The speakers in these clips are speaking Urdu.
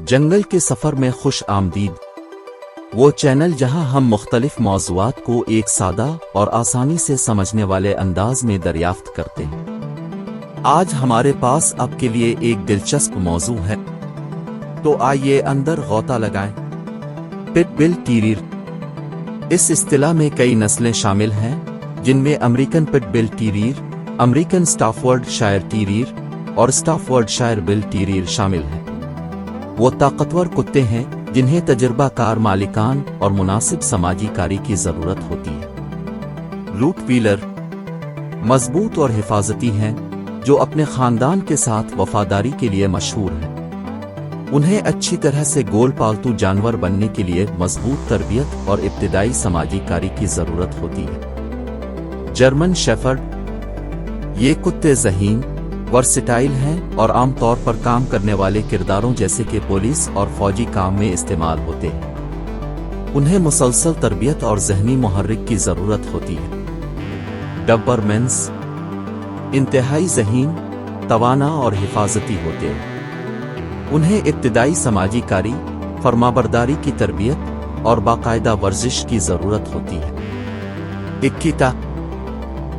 جنگل کے سفر میں خوش آمدید، وہ چینل جہاں ہم مختلف موضوعات کو ایک سادہ اور آسانی سے سمجھنے والے انداز میں دریافت کرتے ہیں۔ آج ہمارے پاس آپ کے لیے ایک دلچسپ موضوع ہے، تو آئیے اندر غوطہ لگائیں۔ پٹ بل ٹیریئر۔ اس اصطلاح میں کئی نسلیں شامل ہیں، جن میں امریکن پٹ بل ٹیریئر، امریکن سٹافورڈ شائر ٹیریئر اور سٹافورڈ شائر بل ٹیریئر شامل ہیں۔ وہ طاقتور کتے ہیں جنہیں تجربہ کار مالکان اور مناسب سماجی کاری کی ضرورت ہوتی ہے۔ روٹ ویلر مضبوط اور حفاظتی ہیں، جو اپنے خاندان کے ساتھ وفاداری کے لیے مشہور ہیں۔ انہیں اچھی طرح سے گول پالتو جانور بننے کے لیے مضبوط تربیت اور ابتدائی سماجی کاری کی ضرورت ہوتی ہے۔ German shepherd. یہ کتے ذہین، ورسٹائل ہیں اور عام طور پر کام کرنے والے کرداروں جیسے کہ پولیس اور فوجی کام میں استعمال ہوتے ہیں۔ انہیں مسلسل تربیت اور ذہنی محرک کی ضرورت ہوتی ہے۔ ڈبرمینس انتہائی ذہین، توانا اور حفاظتی ہوتے ہیں۔ انہیں ابتدائی سماجی کاری، فرمانبرداری کی تربیت اور باقاعدہ ورزش کی ضرورت ہوتی ہے۔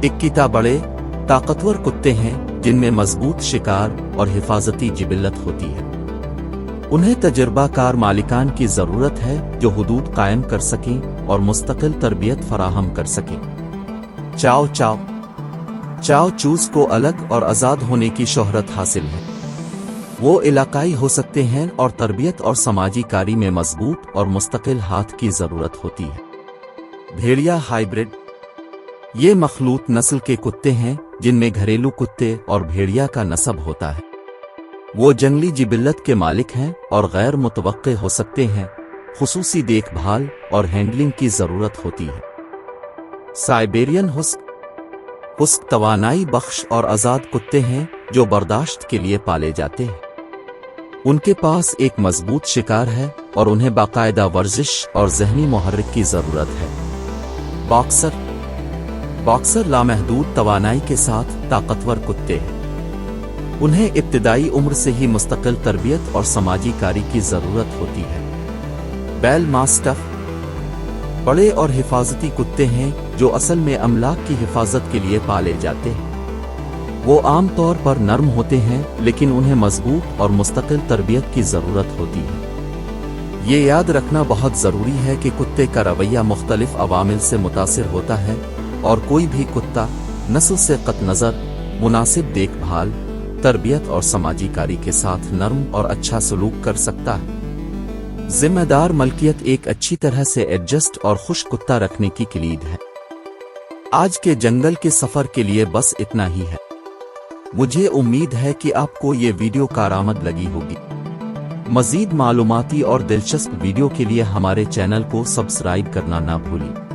اکیتا بڑے، طاقتور کتے ہیں جن میں مضبوط شکار اور حفاظتی جبلت ہوتی ہے۔ انہیں تجربہ کار مالکان کی ضرورت ہے جو حدود قائم کر سکیں اور مستقل تربیت فراہم کر سکیں۔ چاؤ چوز کو الگ اور آزاد ہونے کی شہرت حاصل ہے۔ وہ علاقائی ہو سکتے ہیں اور تربیت اور سماجی کاری میں مضبوط اور مستقل ہاتھ کی ضرورت ہوتی ہے۔ بھیڑیا ہائیبرڈ۔ یہ مخلوط نسل کے کتے ہیں جن میں گھریلو کتے اور بھیڑیا کا نسب ہوتا ہے۔ وہ جنگلی جبلت کے مالک ہیں اور غیر متوقع ہو سکتے ہیں، خصوصی دیکھ بھال اور ہینڈلنگ کی ضرورت ہوتی ہے۔ سائبیرین ہسک توانائی بخش اور آزاد کتے ہیں جو برداشت کے لیے پالے جاتے ہیں۔ ان کے پاس ایک مضبوط شکار ہے اور انہیں باقاعدہ ورزش اور ذہنی محرک کی ضرورت ہے۔ باکسر لامحدود توانائی کے ساتھ طاقتور کتے ہیں۔ انہیں ابتدائی عمر سے ہی مستقل تربیت اور سماجی کاری کی ضرورت ہوتی ہے۔ بیل ماسٹف بڑے اور حفاظتی کتے ہیں جو اصل میں املاک کی حفاظت کے لیے پالے جاتے ہیں۔ وہ عام طور پر نرم ہوتے ہیں لیکن انہیں مضبوط اور مستقل تربیت کی ضرورت ہوتی ہے۔ یہ یاد رکھنا بہت ضروری ہے کہ کتے کا رویہ مختلف عوامل سے متاثر ہوتا ہے اور کوئی بھی کتا نسل سے قطع نظر مناسب دیکھ بھال، تربیت اور سماجی کاری کے ساتھ نرم اور اچھا سلوک کر سکتا ہے۔ ذمہ دار ملکیت ایک اچھی طرح سے ایڈجسٹ اور خوش کتا رکھنے کی کلید ہے۔ آج کے جنگل کے سفر کے لیے بس اتنا ہی ہے۔ مجھے امید ہے کہ آپ کو یہ ویڈیو کارآمد لگی ہوگی۔ مزید معلوماتی اور دلچسپ ویڈیو کے لیے ہمارے چینل کو سبسکرائب کرنا نہ بھولیں۔